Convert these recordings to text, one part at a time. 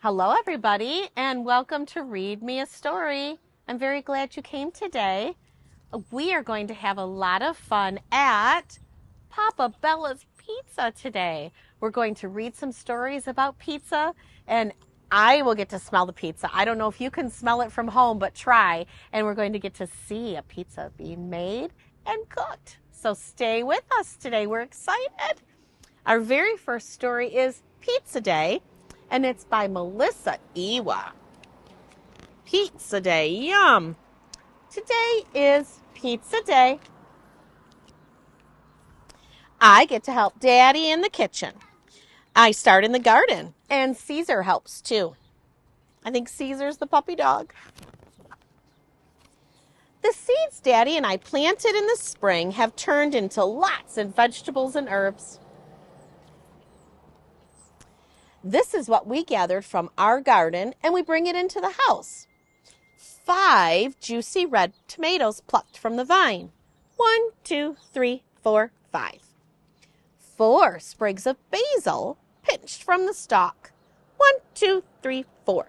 Hello, everybody, and welcome to Read Me a Story. I'm very glad you came today. We are going to have a lot of fun at Papa Bella's Pizza today. We're going to read some stories about pizza, and I will get to smell the pizza. I don't know if you can smell it from home, but try. And we're going to get to see a pizza being made and cooked. So stay with us today. We're excited. Our very first story is Pizza Day, and it's by Melissa Ewa. Pizza Day, yum. Today is Pizza Day. I get to help Daddy in the kitchen. I start in the garden, and Caesar helps too. I think Caesar's the puppy dog. The seeds Daddy and I planted in the spring have turned into lots of vegetables and herbs. This is what we gathered from our garden, and we bring it into the house. 5 juicy red tomatoes plucked from the vine. 1, 2, 3, 4, 5. 4 sprigs of basil pinched from the stalk. 1, 2, 3, 4.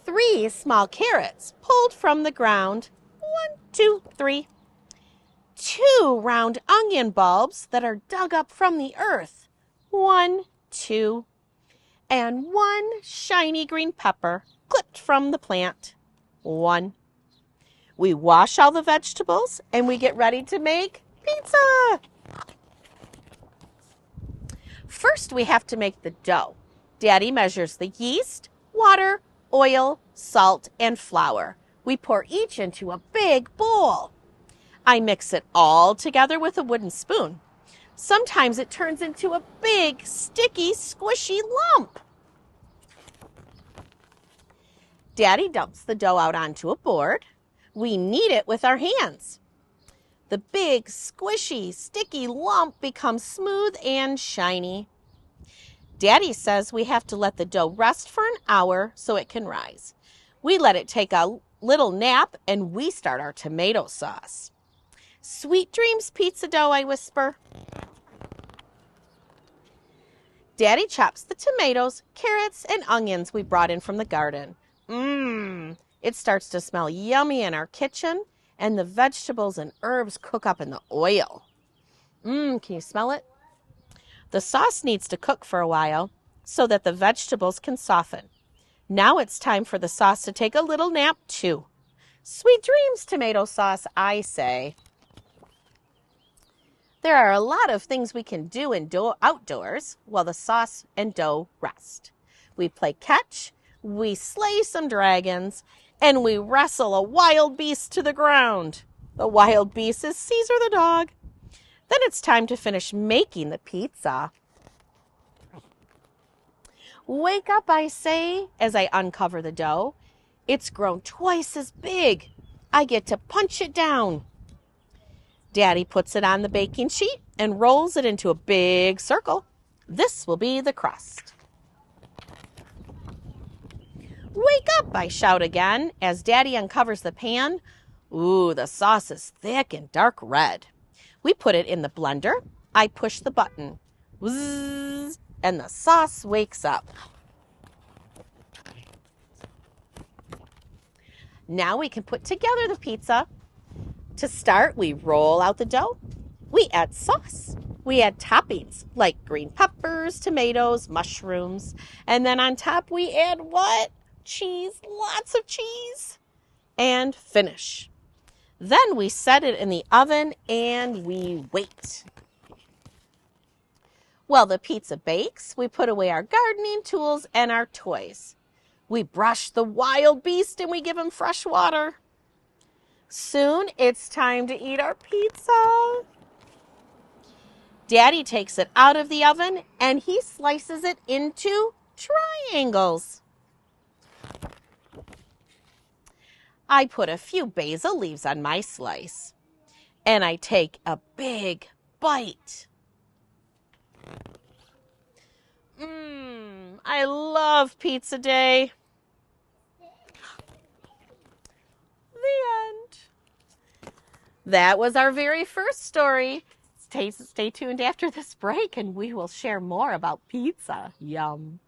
3 small carrots pulled from the ground. 1, 2, 3. 2 round onion bulbs that are dug up from the earth. 1, 2. And 1 shiny green pepper clipped from the plant. 1. We wash all the vegetables and we get ready to make pizza. First, we have to make the dough. Daddy measures the yeast, water, oil, salt, and flour. We pour each into a big bowl. I mix it all together with a wooden spoon. Sometimes it turns into a big, sticky, squishy lump. Daddy dumps the dough out onto a board. We knead it with our hands. The big, squishy, sticky lump becomes smooth and shiny. Daddy says we have to let the dough rest for an hour so it can rise. We let it take a little nap and we start our tomato sauce. Sweet dreams, pizza dough, I whisper. Daddy chops the tomatoes, carrots, and onions we brought in from the garden. It starts to smell yummy in our kitchen, and the vegetables and herbs cook up in the oil. Can you smell it? The sauce needs to cook for a while so that the vegetables can soften. Now it's time for the sauce to take a little nap too. Sweet dreams, tomato sauce, I say. There are a lot of things we can do outdoors while the sauce and dough rest. We play catch, we slay some dragons, and we wrestle a wild beast to the ground. The wild beast is Caesar the dog. Then it's time to finish making the pizza. Wake up, I say, as I uncover the dough. It's grown twice as big. I get to punch it down. Daddy puts it on the baking sheet and rolls it into a big circle. This will be the crust. Wake up, I shout again as Daddy uncovers the pan. Ooh, the sauce is thick and dark red. We put it in the blender. I push the button. Whizzz, and the sauce wakes up. Now we can put together the pizza. To start, we roll out the dough. We add sauce. We add toppings like green peppers, tomatoes, mushrooms. And then on top we add what? Cheese, lots of cheese. And finish. Then we set it in the oven and we wait. While the pizza bakes, we put away our gardening tools and our toys. We brush the wild beast and we give him fresh water. Soon it's time to eat our pizza. Daddy takes it out of the oven and he slices it into triangles. I put a few basil leaves on my slice and I take a big bite. I love Pizza Day. The end. That was our very first story. Stay tuned after this break and we will share more about pizza. Yum.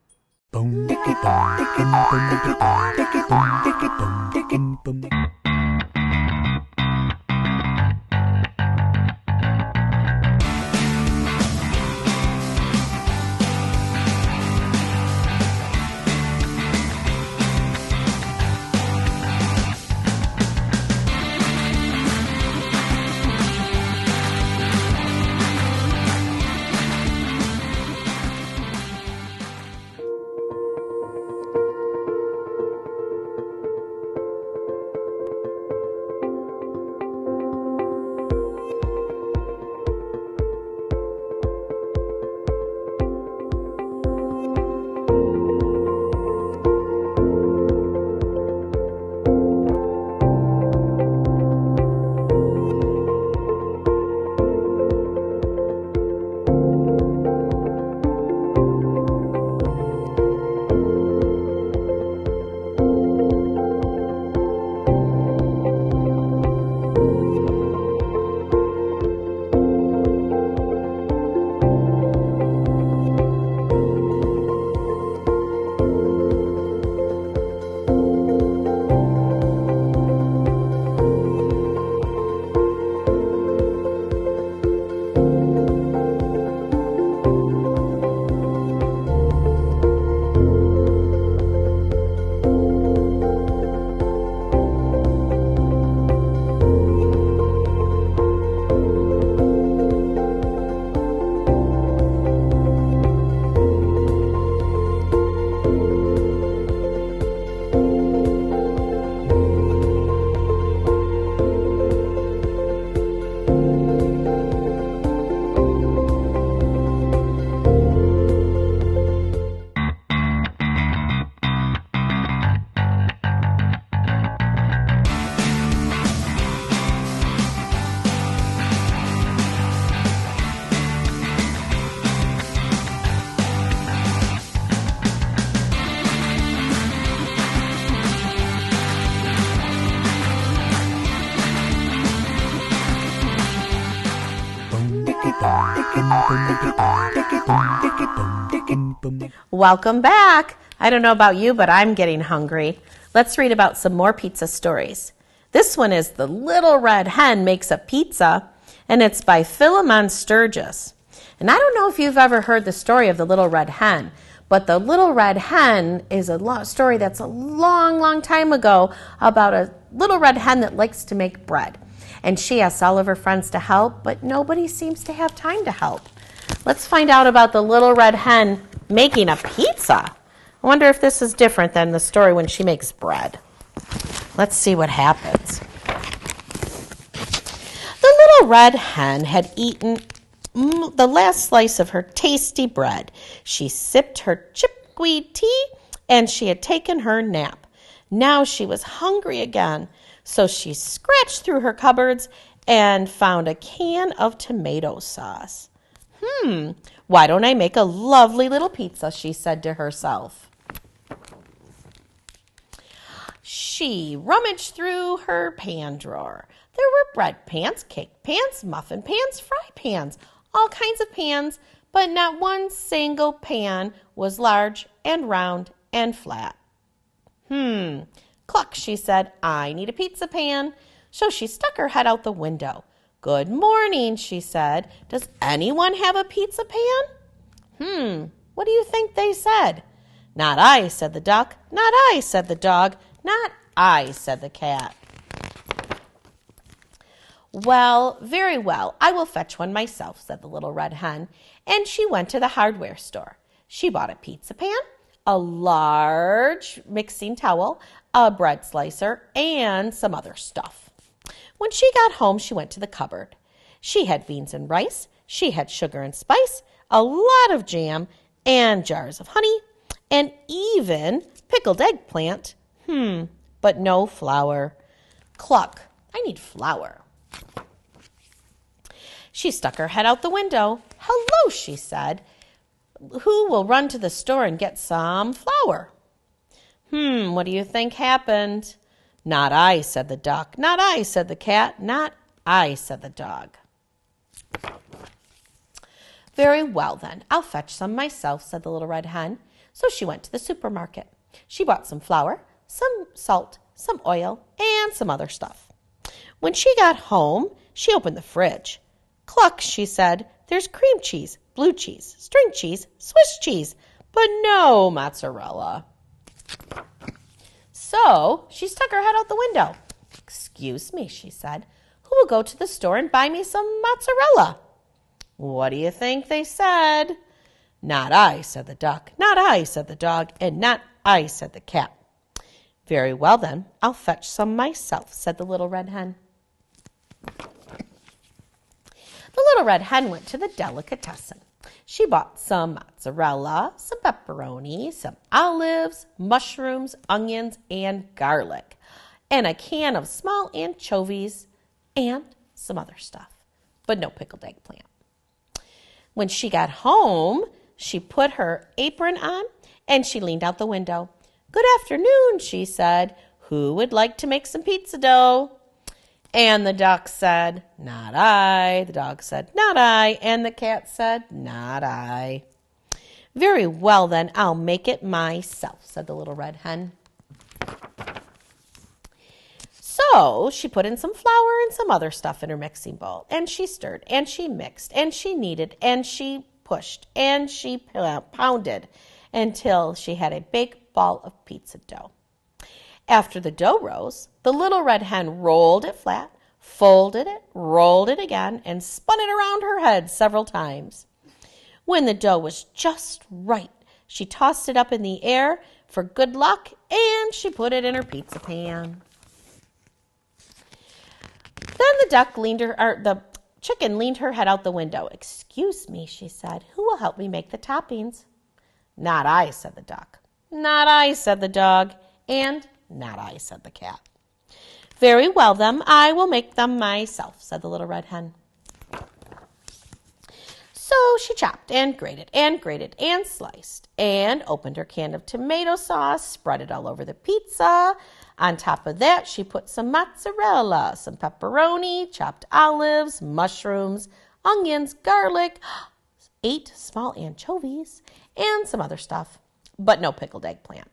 Welcome back. I don't know about you, but I'm getting hungry. Let's read about some more pizza stories. This one is The Little Red Hen Makes a Pizza, and it's by Philemon Sturgis. And I don't know if you've ever heard the story of the Little Red Hen, but the Little Red Hen is a story that's a long, long time ago about a little red hen that likes to make bread. And she asks all of her friends to help, but nobody seems to have time to help. Let's find out about the Little Red Hen making a pizza. I wonder if this is different than the story when she makes bread. Let's see what happens. The little red hen had eaten the last slice of her tasty bread. She sipped her chickweed tea, and she had taken her nap. Now she was hungry again, so she scratched through her cupboards and found a can of tomato sauce. Why don't I make a lovely little pizza, she said to herself. She rummaged through her pan drawer. There were bread pans, cake pans, muffin pans, fry pans, all kinds of pans, but not one single pan was large and round and flat. Cluck, she said, I need a pizza pan. So she stuck her head out the window. Good morning, she said. Does anyone have a pizza pan? What do you think they said? Not I, said the duck. Not I, said the dog. Not I, said the cat. Well, very well, I will fetch one myself, said the little red hen, and she went to the hardware store. She bought a pizza pan, a large mixing towel, a bread slicer, and some other stuff. When she got home, she went to the cupboard. She had beans and rice, she had sugar and spice, a lot of jam, and jars of honey, and even pickled eggplant. But no flour. Cluck, I need flour. She stuck her head out the window. Hello, she said. Who will run to the store and get some flour? What do you think happened? Not I, said the duck. Not I, said the cat. Not I, said the dog. Very well, then. I'll fetch some myself, said the little red hen. So she went to the supermarket. She bought some flour, some salt, some oil, and some other stuff. When she got home, she opened the fridge. Cluck, she said, there's cream cheese, blue cheese, string cheese, Swiss cheese, but no mozzarella. So she stuck her head out the window. Excuse me, she said, who will go to the store and buy me some mozzarella? What do you think they said? Not I, said the duck. Not I, said the dog. And not I, said the cat. Very well, then, I'll fetch some myself, said the little red hen. The little red hen went to the delicatessen. She bought some mozzarella, some pepperoni, some olives, mushrooms, onions, and garlic, and a can of small anchovies, and some other stuff, but no pickled eggplant. When she got home, she put her apron on and she leaned out the window. Good afternoon, she said. Who would like to make some pizza dough? And the duck said, not I. The dog said, not I. And the cat said, not I. Very well, then, I'll make it myself, said the little red hen. So she put in some flour and some other stuff in her mixing bowl, and she stirred, and she mixed, and she kneaded, and she pushed, and she pounded until she had a big ball of pizza dough. After the dough rose, the little red hen rolled it flat, folded it, rolled it again, and spun it around her head several times. When the dough was just right, she tossed it up in the air for good luck, and she put it in her pizza pan. Then the chicken leaned her head out the window. Excuse me, she said, who will help me make the toppings? Not I, said the duck. Not I, said the dog. And not I, said the cat. Very well, then, I will make them myself, said the little red hen. So she chopped and grated and sliced and opened her can of tomato sauce, spread it all over the pizza. On top of that, she put some mozzarella, some pepperoni, chopped olives, mushrooms, onions, garlic, 8 small anchovies, and some other stuff, but no pickled eggplant.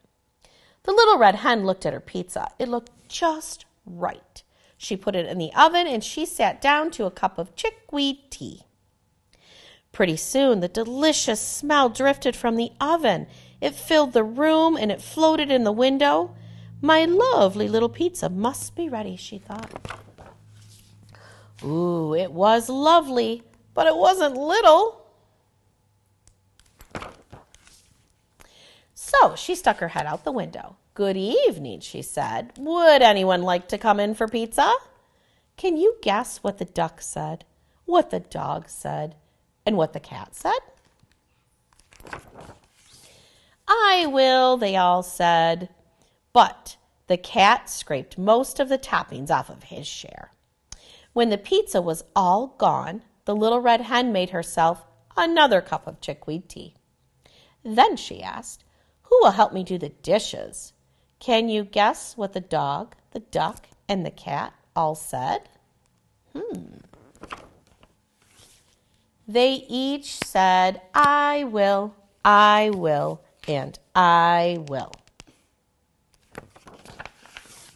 The little red hen looked at her pizza. It looked just right. She put it in the oven, and she sat down to a cup of chickweed tea. Pretty soon, the delicious smell drifted from the oven. It filled the room, and it floated in the window. My lovely little pizza must be ready, she thought. Ooh, it was lovely, but it wasn't little. So she stuck her head out the window. Good evening, she said. Would anyone like to come in for pizza? Can you guess what the duck said, what the dog said, and what the cat said? I will, they all said. But the cat scraped most of the toppings off of his share. When the pizza was all gone, the little red hen made herself another cup of chickweed tea. Then she asked, who will help me do the dishes? Can you guess what the dog, the duck, and the cat all said? They each said, I will, and I will.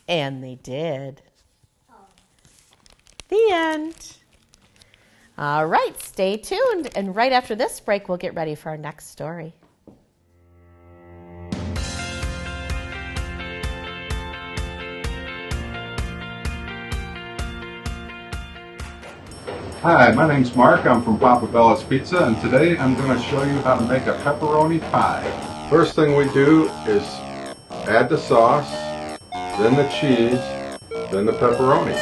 And they did. The end. All right, stay tuned. And right after this break, we'll get ready for our next story. Hi, my name's Mark. I'm from Papa Bella's Pizza, and today I'm going to show you how to make a pepperoni pie. First thing we do is add the sauce, then the cheese, then the pepperoni.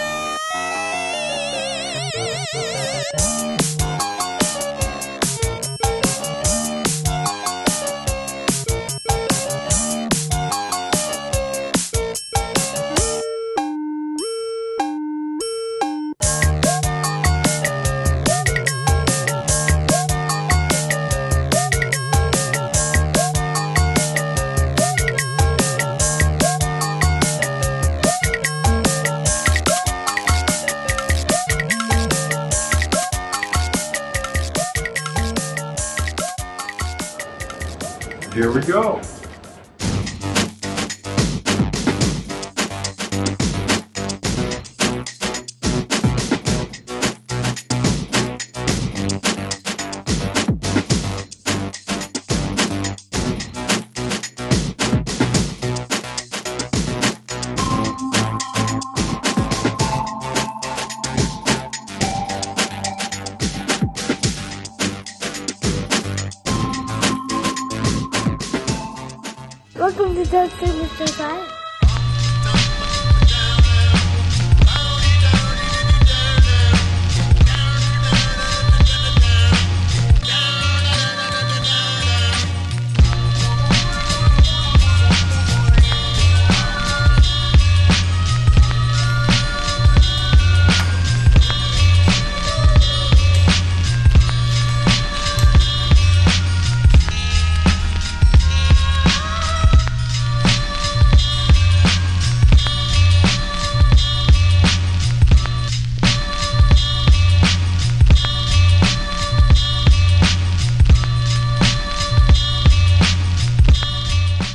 Here we go. Welcome to Dr. Mr. Science.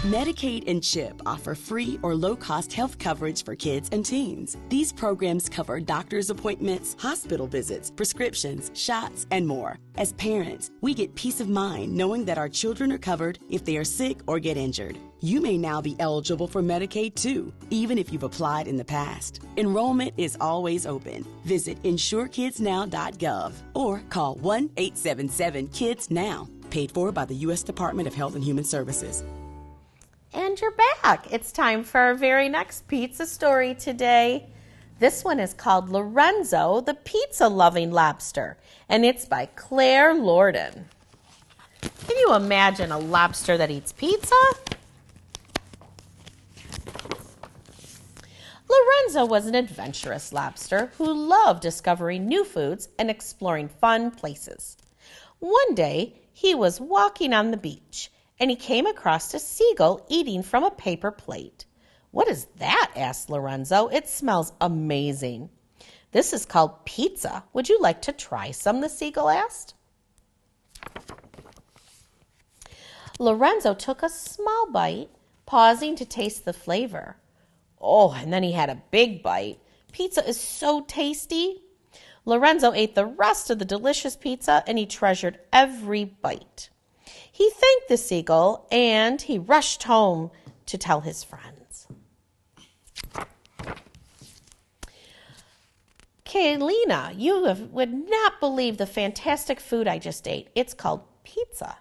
Medicaid and CHIP offer free or low-cost health coverage for kids and teens. These programs cover doctor's appointments, hospital visits, prescriptions, shots, and more. As parents, we get peace of mind knowing that our children are covered if they are sick or get injured. You may now be eligible for Medicaid too, even if you've applied in the past. Enrollment is always open. Visit insurekidsnow.gov or call 1-877-KIDS-NOW. Paid for by the U.S. Department of Health and Human Services. And you're back. It's time for our very next pizza story today. This one is called Lorenzo, the Pizza-Loving Lobster, and it's by Claire Lorden. Can you imagine a lobster that eats pizza? Lorenzo was an adventurous lobster who loved discovering new foods and exploring fun places. One day, he was walking on the beach, and he came across a seagull eating from a paper plate. "What is that?" asked Lorenzo. "It smells amazing." "This is called pizza. Would you like to try some?" the seagull asked. Lorenzo took a small bite, pausing to taste the flavor. Oh, and then he had a big bite. Pizza is so tasty. Lorenzo ate the rest of the delicious pizza, and he treasured every bite. He thanked the seagull, and he rushed home to tell his friends. Kaylina, would not believe the fantastic food I just ate. It's called pizza.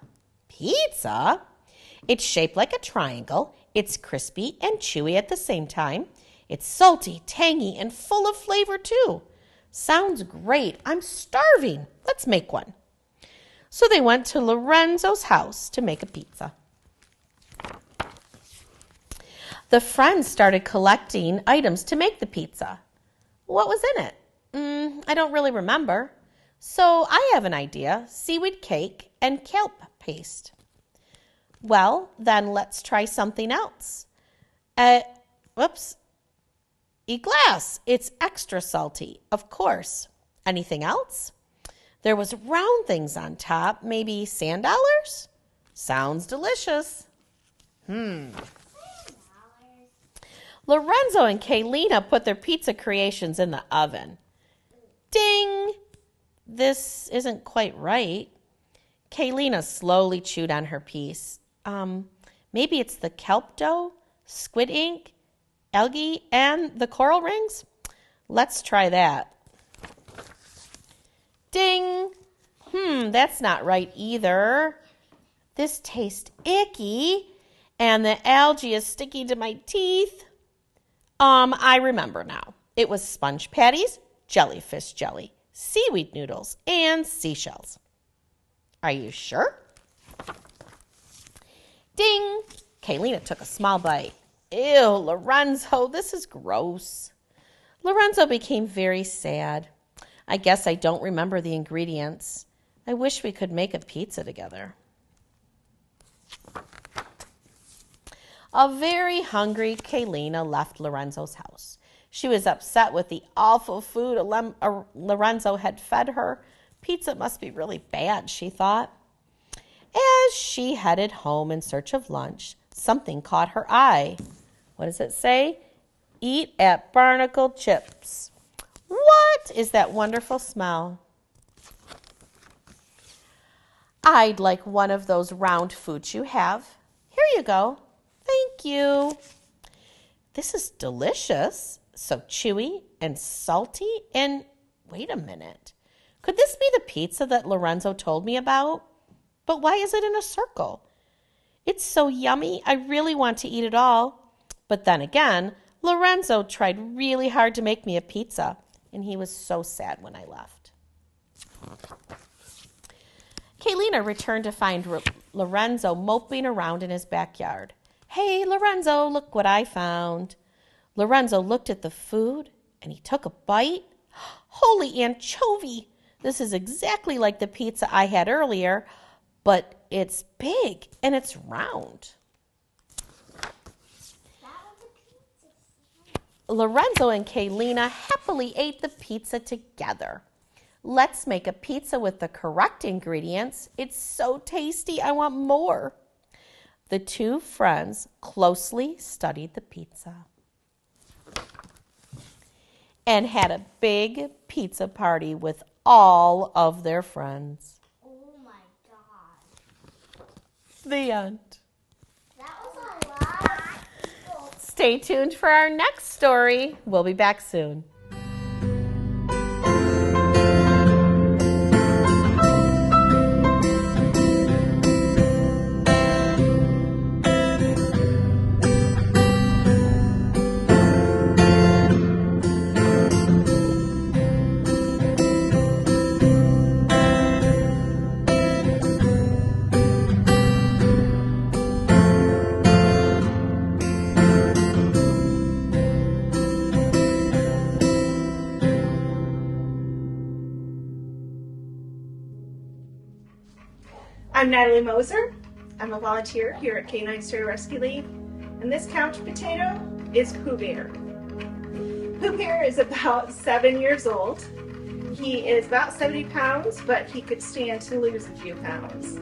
Pizza? It's shaped like a triangle. It's crispy and chewy at the same time. It's salty, tangy, and full of flavor too. Sounds great. I'm starving. Let's make one. So they went to Lorenzo's house to make a pizza. The friends started collecting items to make the pizza. What was in it? I don't really remember. So I have an idea: seaweed cake and kelp paste. Well, then let's try something else. E-glass. It's extra salty, of course. Anything else? There was round things on top, maybe sand dollars? Sounds delicious. Lorenzo and Kaylina put their pizza creations in the oven. Ding! This isn't quite right. Kaylina slowly chewed on her piece. Maybe it's the kelp dough, squid ink, algae, and the coral rings? Let's try that. Ding! That's not right either. This tastes icky, and the algae is sticking to my teeth. I remember now. It was sponge patties, jellyfish jelly, seaweed noodles, and seashells. Are you sure? Ding! Kaylina took a small bite. Ew, Lorenzo, this is gross. Lorenzo became very sad. I guess I don't remember the ingredients. I wish we could make a pizza together. A very hungry Kaylina left Lorenzo's house. She was upset with the awful food Lorenzo had fed her. Pizza must be really bad, she thought. As As she headed home in search of lunch, something caught her eye. What does it say? Eat at Barnacle Chips. What is that wonderful smell? I'd like one of those round foods you have. Here you go. Thank you. This is delicious. So chewy and salty. And wait a minute. Could this be the pizza that Lorenzo told me about? But why is it in a circle? It's so yummy. I really want to eat it all. But then again, Lorenzo tried really hard to make me a pizza, and he was so sad when I left. Kaylina returned to find Lorenzo moping around in his backyard. Hey, Lorenzo, look what I found. Lorenzo looked at the food, and he took a bite. Holy anchovy! This is exactly like the pizza I had earlier, but it's big and it's round. Lorenzo and Kaylina happily ate the pizza together. Let's make a pizza with the correct ingredients. It's so tasty, I want more. The two friends closely studied the pizza and had a big pizza party with all of their friends. Oh my God. The end. That was a lot of people. Stay tuned for our next story. We'll be back soon. I'm Natalie Moser. I'm a volunteer here at Canine Stray Rescue League, and this couch potato is Pooh Bear. Pooh Bear is about 7 years old. He is about 70 pounds, but he could stand to lose a few pounds.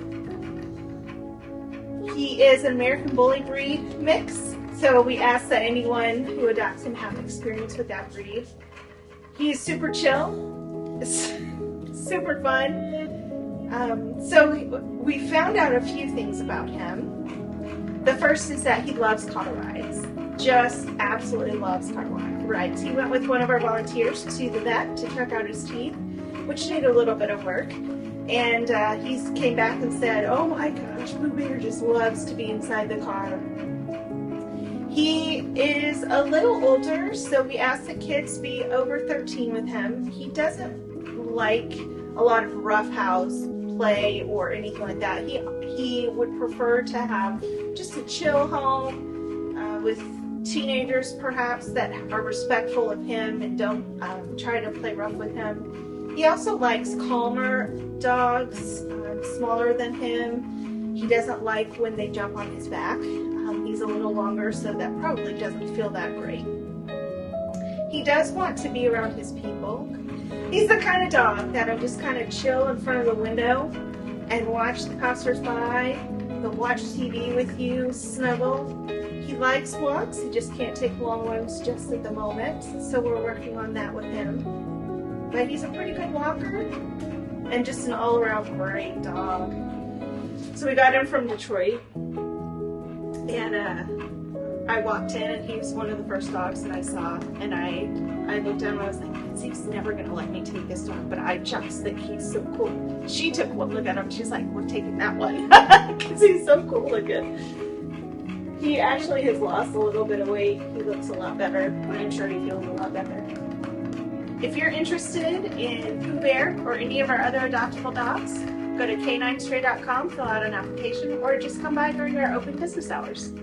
He is an American Bully breed mix, so we ask that anyone who adopts him have experience with that breed. He is super chill, super fun. So we found out a few things about him. The first is that he loves car rides. Just absolutely loves car rides. He went with one of our volunteers to the vet to check out his teeth, which need a little bit of work. And he came back and said, oh my gosh, Pooh Bear just loves to be inside the car. He is a little older, so we ask the kids be over 13 with him. He doesn't like a lot of roughhouse play or anything like that. He would prefer to have just a chill home with teenagers perhaps that are respectful of him and don't try to play rough with him. He also likes calmer dogs, smaller than him. He doesn't like when they jump on his back. He's a little longer, so that probably doesn't feel that great. He does want to be around his people. He's the kind of dog that'll just kind of chill in front of the window and watch the passersby. He'll watch TV with you, snuggle. He likes walks. He just can't take long ones just at the moment, so we're working on that with him. But he's a pretty good walker and just an all-around great dog. So we got him from Detroit, and I walked in and he was one of the first dogs that I saw, and I looked at him and I was like, he's never gonna let me take this dog, but I just think he's so cool. She took one look at him, she's like, we're taking that one, because he's so cool looking. He actually has lost a little bit of weight. He looks a lot better, and I'm sure he feels a lot better. If you're interested in Pooh Bear or any of our other adoptable dogs, go to caninestray.com, fill out an application, or just come by during our open business hours.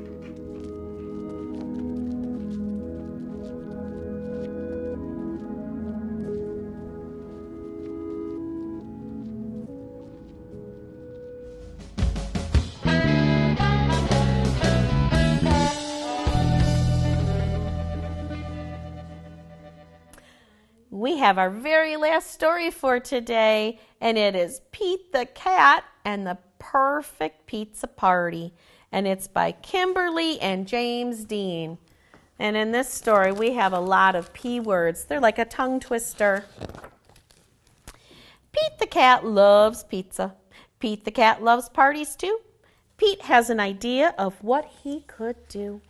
We have our very last story for today, and it is Pete the Cat and the Perfect Pizza Party, and it's by Kimberly and James Dean. And in this story, we have a lot of P words. They're like a tongue twister. Pete the cat loves pizza. Pete the cat loves parties too. Pete has an idea of what he could do.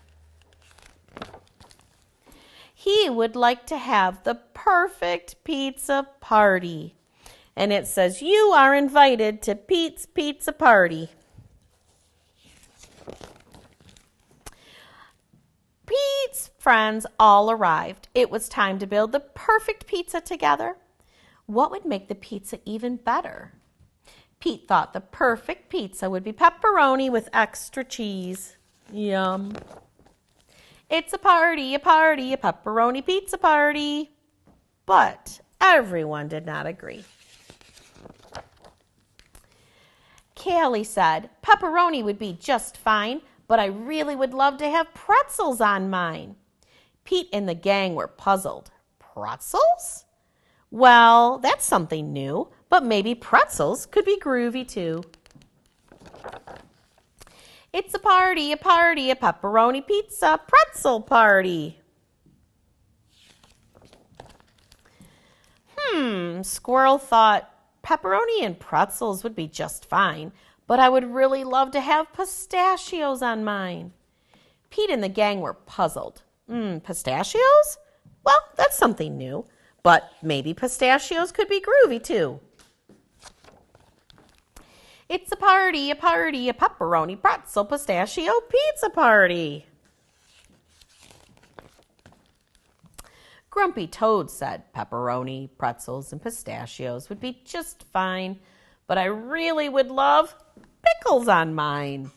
He would like to have the perfect pizza party. And it says, you are invited to Pete's Pizza Party. Pete's friends all arrived. It was time to build the perfect pizza together. What would make the pizza even better? Pete thought the perfect pizza would be pepperoni with extra cheese. Yum. It's a party, a pepperoni pizza party. But everyone did not agree. Callie said, pepperoni would be just fine, but I really would love to have pretzels on mine. Pete and the gang were puzzled. Pretzels? Well, that's something new, but maybe pretzels could be groovy too. It's a party, a pepperoni pizza pretzel party. Squirrel thought pepperoni and pretzels would be just fine, but I would really love to have pistachios on mine. Pete and the gang were puzzled. Pistachios? Well, that's something new, but maybe pistachios could be groovy too. It's a party, a pepperoni pretzel pistachio pizza party. Grumpy Toad said pepperoni, pretzels, and pistachios would be just fine, but I really would love pickles on mine.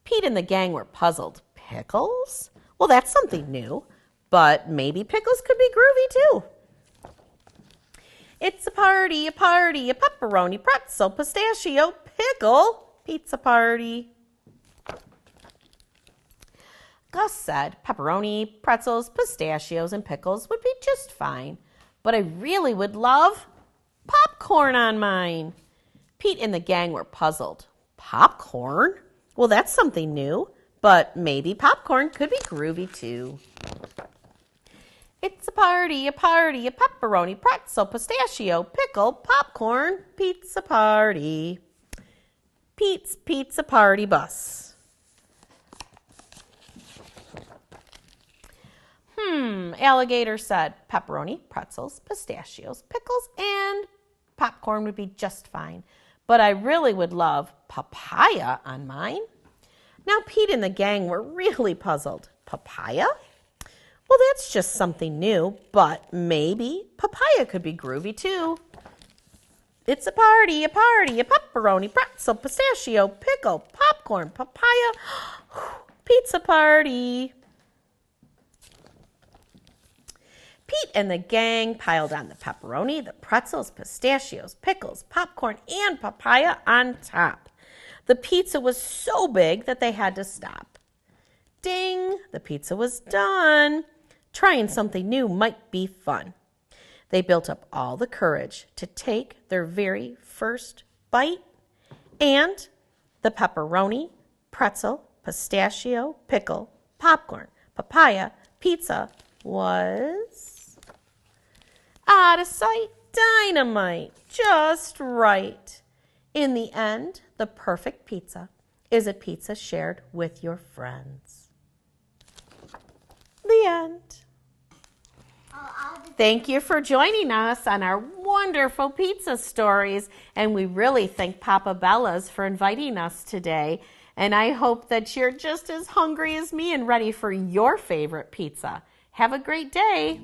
Pete and the gang were puzzled. Pickles? Well, that's something new, but maybe pickles could be groovy too. It's a party, a pepperoni, pretzel, pistachio, pickle, pizza party. Gus said pepperoni, pretzels, pistachios, and pickles would be just fine, but I really would love popcorn on mine. Pete and the gang were puzzled. Popcorn? Well, that's something new, but maybe popcorn could be groovy too. It's a party, a pepperoni, pretzel, pistachio, pickle, popcorn, pizza party. Pete's Pizza Party Bus. Alligator said pepperoni, pretzels, pistachios, pickles, and popcorn would be just fine, but I really would love papaya on mine. Now Pete and the gang were really puzzled. Papaya? Well, that's just something new, but maybe papaya could be groovy too. It's a party, a pepperoni, pretzel, pistachio, pickle, popcorn, papaya, pizza party. Pete and the gang piled on the pepperoni, the pretzels, pistachios, pickles, popcorn, and papaya on top. The pizza was so big that they had to stop. Ding! The pizza was done. Trying something new might be fun. They built up all the courage to take their very first bite, and the pepperoni, pretzel, pistachio, pickle, popcorn, papaya, pizza was out of sight, dynamite, just right. In the end, the perfect pizza is a pizza shared with your friends. The end. Thank you for joining us on our wonderful pizza stories, and we really thank Papa Bella's for inviting us today. And I hope that you're just as hungry as me and ready for your favorite pizza. Have a great day.